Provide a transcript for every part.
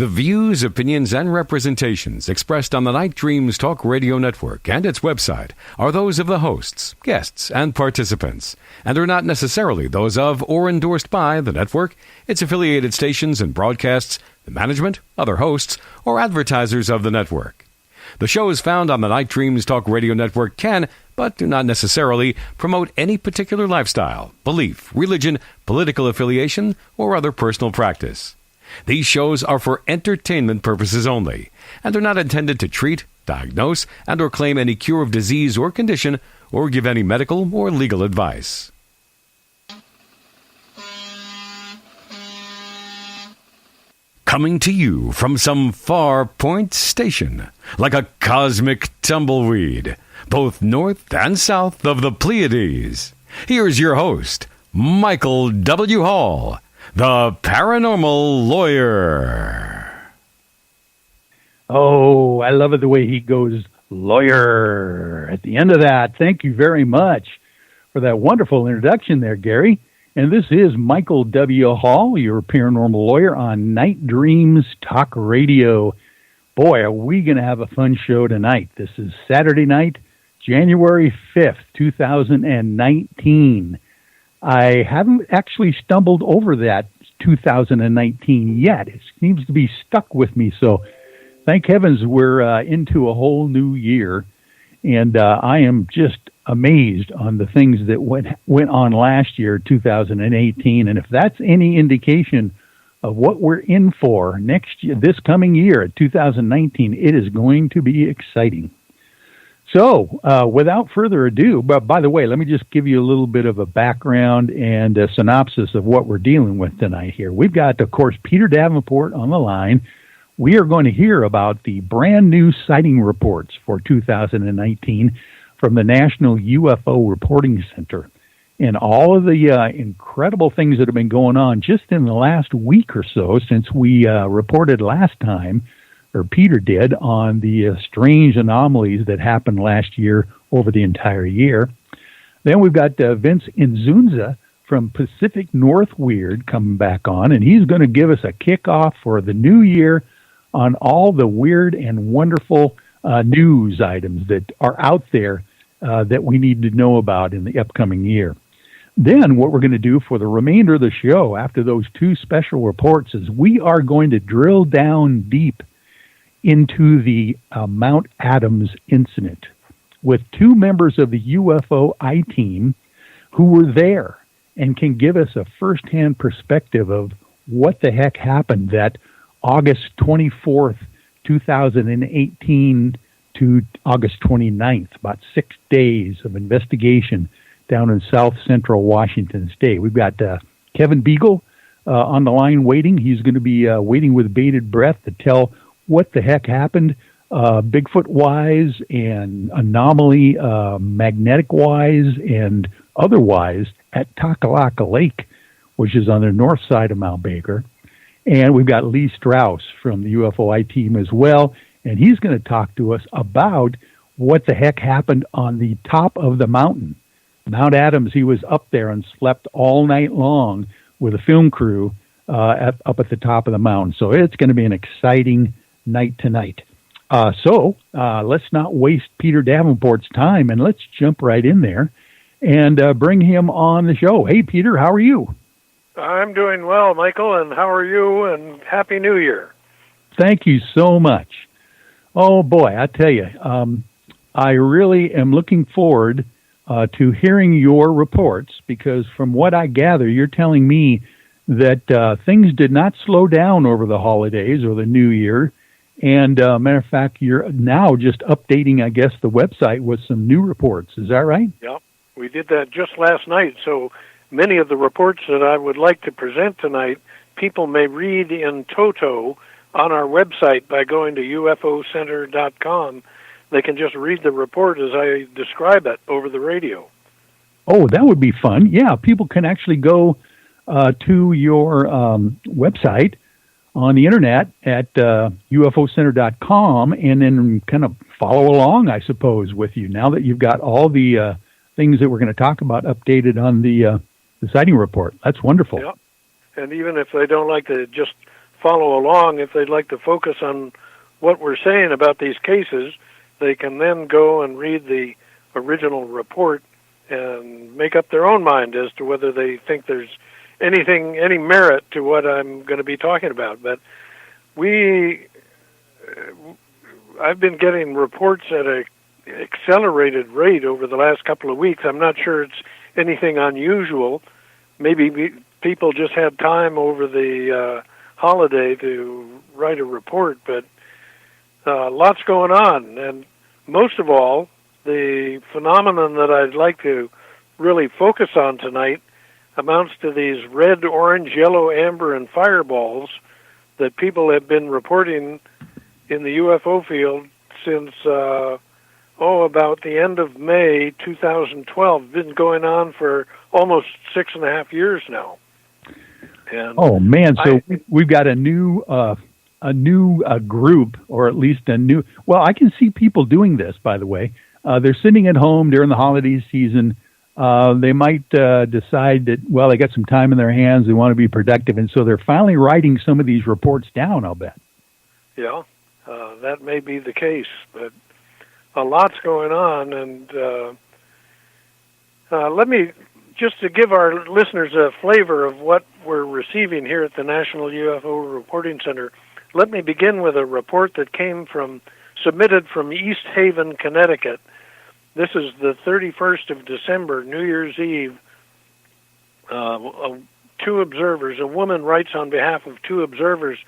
The views, opinions, and representations expressed on the Night Dreams Talk Radio Network and its website are those of the hosts, guests, and participants, and are not necessarily those of or endorsed by the network, its affiliated stations and broadcasts, the management, other hosts, or advertisers of the network. The shows found on the Night Dreams Talk Radio Network can, but do not necessarily, promote any particular lifestyle, belief, religion, political affiliation, or other personal practice. These shows are for entertainment purposes only, and are not intended to treat, diagnose, and or claim any cure of disease or condition, or give any medical or legal advice. Coming to you from some far point station, like a cosmic tumbleweed, both north and south of the Pleiades. Here's your host, Michael W. Hall, the Paranormal Lawyer. Oh, I love it the way he goes, lawyer, at the end of that. Thank you very much for that wonderful introduction there, Gary. And this is Michael W. Hall, your paranormal lawyer on Night Dreams Talk Radio. Boy, are we going to have a fun show tonight. This is Saturday night, January 5th, 2019. I haven't actually stumbled over that 2019 yet. It seems to be stuck with me. So thank heavens we're into a whole new year. And I am just amazed on the things that went on last year, 2018. And if that's any indication of what we're in for next year, this coming year, 2019, it is going to be exciting. So, without further ado, but by the way, let me just give you a little bit of a background and a synopsis of what we're dealing with tonight here. We've got, of course, Peter Davenport on the line. We are going to hear about the brand new sighting reports for 2019 from the National UFO Reporting Center, and all of the incredible things that have been going on just in the last week or so since we reported last time, or Peter did, on the strange anomalies that happened last year over the entire year. Then we've got Vince Inzunza from Pacific North Weird coming back on, and he's going to give us a kickoff for the new year on all the weird and wonderful news items that are out there that we need to know about in the upcoming year. Then what we're going to do for the remainder of the show after those two special reports is we are going to drill down deep into the Mount Adams incident with two members of the UFO I-team who were there and can give us a firsthand perspective of what the heck happened that August 24th, 2018 to August 29th, about 6 days of investigation down in south central Washington State. We've got Kevin Beagle on the line waiting. He's going to be waiting with bated breath to tell what the heck happened Bigfoot-wise and anomaly magnetic-wise and otherwise at Takalaka Lake, which is on the north side of Mount Baker. And we've got Lee Strauss from the UFO I-team as well, and he's going to talk to us about what the heck happened on the top of the mountain. Mount Adams, he was up there and slept all night long with a film crew up at the top of the mountain. So it's going to be an exciting night tonight. So let's not waste Peter Davenport's time, and let's jump right in there and bring him on the show. Hey, Peter, how are you? I'm doing well, Michael, and how are you? And Happy New Year. Thank you so much. Oh, boy, I tell you, I really am looking forward to hearing your reports, because from what I gather, you're telling me that things did not slow down over the holidays or the New Year. And matter of fact, you're now just updating, I guess, the website with some new reports. Is that right? Yeah, we did that just last night. So many of the reports that I would like to present tonight, people may read in toto on our website by going to ufocenter.com. They can just read the report as I describe it over the radio. Oh, that would be fun. Yeah, people can actually go to your website on the internet at ufocenter.com and then kind of follow along, I suppose, with you now that you've got all the things that we're going to talk about updated on the sighting report. That's wonderful. Yeah. And even if they don't like to just follow along, if they'd like to focus on what we're saying about these cases, they can then go and read the original report and make up their own mind as to whether they think there's any merit to what I'm going to be talking about. But I've been getting reports at a accelerated rate over the last couple of weeks. I'm not sure it's anything unusual. Maybe people just had time over the holiday to write a report, but lots going on. And most of all, the phenomenon that I'd like to really focus on tonight amounts to these red, orange, yellow, amber, and fireballs that people have been reporting in the UFO field since, about the end of May 2012. Been going on for almost 6.5 years now. And oh man! So we've got a new group, or at least a new. Well, I can see people doing this. By the way, they're sitting at home during the holiday season. They might decide that they got some time in their hands. They want to be productive, and so they're finally writing some of these reports down. I'll bet. Yeah, that may be the case, but a lot's going on, and let me, just to give our listeners a flavor of what we're receiving here at the National UFO Reporting Center, let me begin with a report that submitted from East Haven, Connecticut. This is the 31st of December, New Year's Eve. Two observers, a woman writes on behalf of two observers.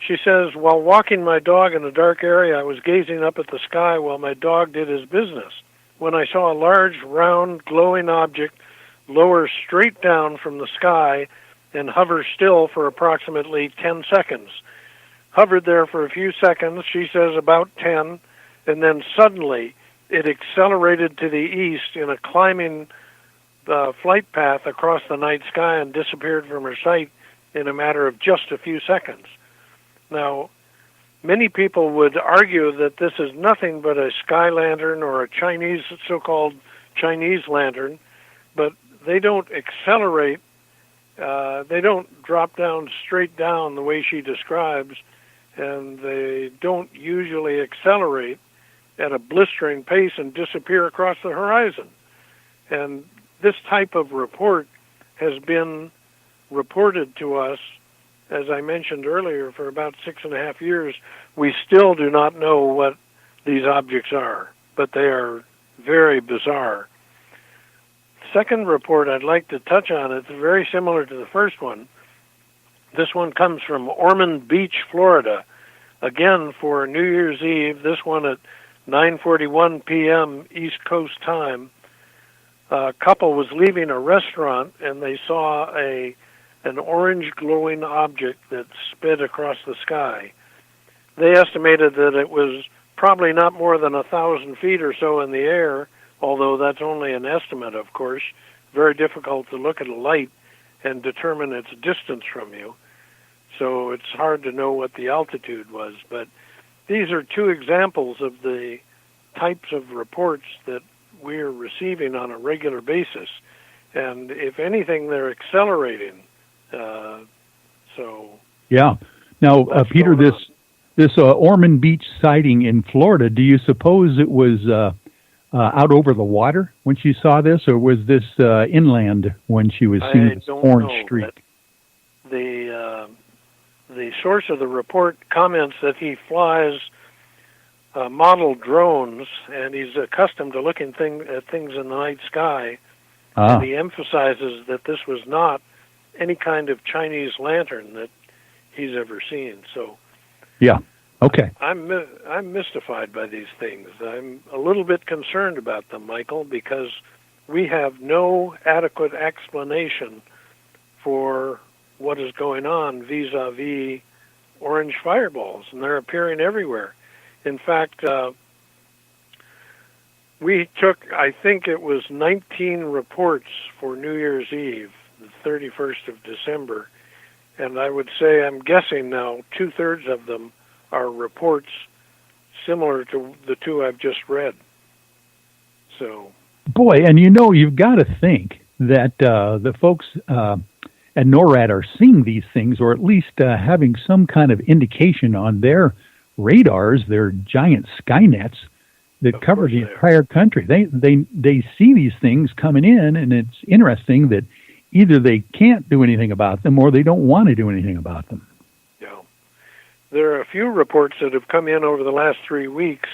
She says, while walking my dog in a dark area, I was gazing up at the sky while my dog did his business, when I saw a large, round, glowing object lower straight down from the sky and hover still for approximately 10 seconds. Hovered there for a few seconds, she says about 10, and then suddenly it accelerated to the east in a climbing flight path across the night sky and disappeared from her sight in a matter of just a few seconds. Now, many people would argue that this is nothing but a sky lantern or a so-called Chinese lantern, but they don't accelerate, they don't drop down straight down the way she describes, and they don't usually accelerate at a blistering pace and disappear across the horizon. And this type of report has been reported to us, as I mentioned earlier, for about 6.5 years. We still do not know what these objects are, but they are very bizarre. Second report I'd like to touch on, it's very similar to the first one. This one comes from Ormond Beach, Florida. Again, for New Year's Eve, this one at 9:41 p.m. East Coast time. A couple was leaving a restaurant, and they saw an orange glowing object that sped across the sky. They estimated that it was probably not more than 1,000 feet or so in the air, although that's only an estimate, of course. Very difficult to look at a light and determine its distance from you. So it's hard to know what the altitude was. But these are two examples of the types of reports that we're receiving on a regular basis. And if anything, they're accelerating. Yeah. Now, Peter, this Ormond Beach sighting in Florida, do you suppose it was out over the water when she saw this, or was this inland when she was seeing this orange streak? The source of the report comments that he flies model drones, and he's accustomed to looking at things in the night sky. And he emphasizes that this was not any kind of Chinese lantern that he's ever seen. So, yeah, okay. I'm mystified by these things. I'm a little bit concerned about them, Michael, because we have no adequate explanation for what is going on vis-a-vis orange fireballs, and they're appearing everywhere. In fact, we took, I think it was 19 reports for New Year's Eve, the 31st of December, and I would say, I'm guessing now, 2/3 of them are reports similar to the two I've just read. So, boy, and you've got to think that the folks and NORAD are seeing these things, or at least having some kind of indication on their radars, their giant Skynets that cover the entire country. They see these things coming in, and it's interesting that either they can't do anything about them or they don't want to do anything about them. Yeah. There are a few reports that have come in over the last 3 weeks,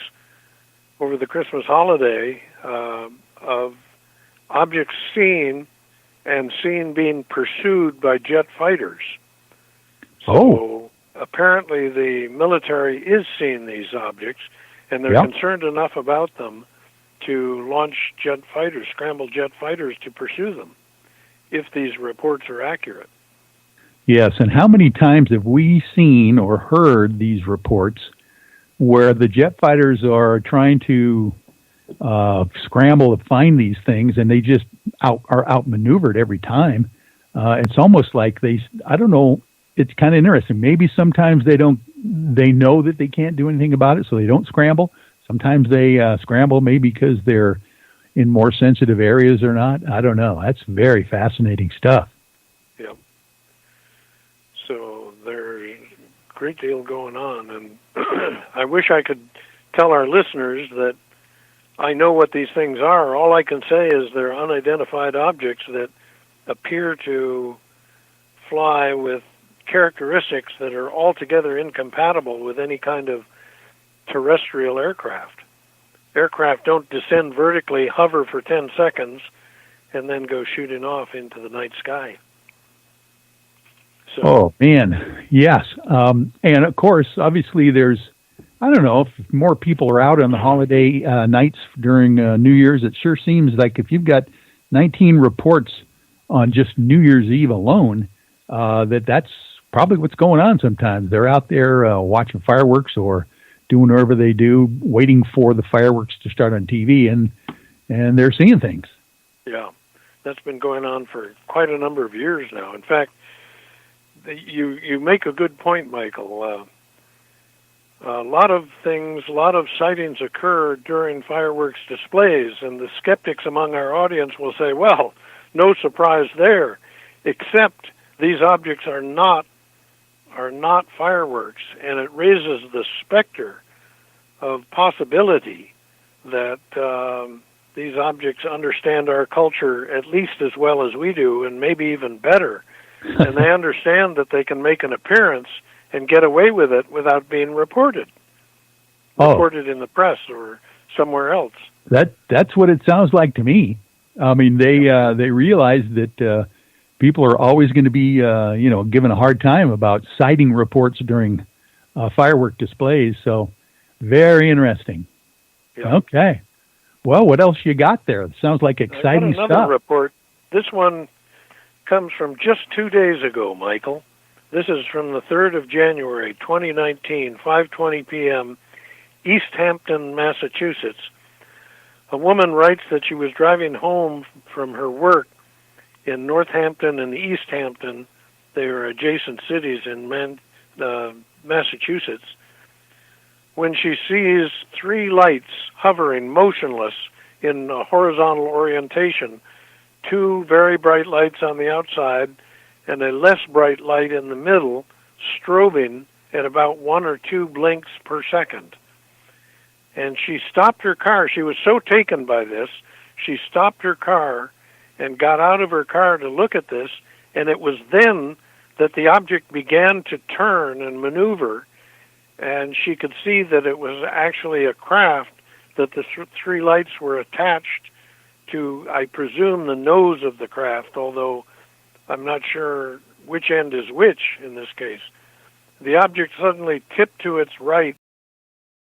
over the Christmas holiday, of objects seen and seen being pursued by jet fighters. So apparently the military is seeing these objects, and they're concerned enough about them to launch jet fighters, scrambled jet fighters to pursue them, if these reports are accurate. Yes, and how many times have we seen or heard these reports where the jet fighters are trying to scramble to find these things, and they just are outmaneuvered every time? It's almost like I don't know, it's kind of interesting. Maybe sometimes they know that they can't do anything about it, so they don't scramble. Sometimes they scramble maybe because they're in more sensitive areas or not. I don't know. That's very fascinating stuff. Yep. So there's a great deal going on, and I wish I could tell our listeners that I know what these things are. All I can say is they're unidentified objects that appear to fly with characteristics that are altogether incompatible with any kind of terrestrial aircraft. Aircraft don't descend vertically, hover for 10 seconds, and then go shooting off into the night sky. So, oh, man, yes. And, of course, obviously I don't know, if more people are out on the holiday nights during New Year's, it sure seems like if you've got 19 reports on just New Year's Eve alone, that's probably what's going on sometimes. They're out there watching fireworks or doing whatever they do, waiting for the fireworks to start on TV, and they're seeing things. Yeah, that's been going on for quite a number of years now. In fact, you make a good point, Michael. A lot of sightings occur during fireworks displays, and the skeptics among our audience will say, well, no surprise there, except these objects are not fireworks, and it raises the specter of possibility that these objects understand our culture at least as well as we do, and maybe even better. And they understand that they can make an appearance and get away with it without being reported in the press or somewhere else. That's what it sounds like to me. I mean, they realize that people are always going to be given a hard time about sighting reports during firework displays. So very interesting. Yeah. Okay. Well, what else you got there? It sounds like exciting stuff. Another report. This one comes from just 2 days ago, Michael. This is from the 3rd of January, 2019, 5:20 p.m., East Hampton, Massachusetts. A woman writes that she was driving home from her work in Northampton and East Hampton. They are adjacent cities in Massachusetts, when she sees 3 lights hovering motionless in a horizontal orientation, 2 very bright lights on the outside and a less bright light in the middle, strobing at about 1 or 2 blinks per second. And she stopped her car. She was so taken by this, she stopped her car and got out of her car to look at this, and it was then that the object began to turn and maneuver, and she could see that it was actually a craft, that the 3 lights were attached to, I presume, the nose of the craft, although I'm not sure which end is which in this case. The object suddenly tipped to its right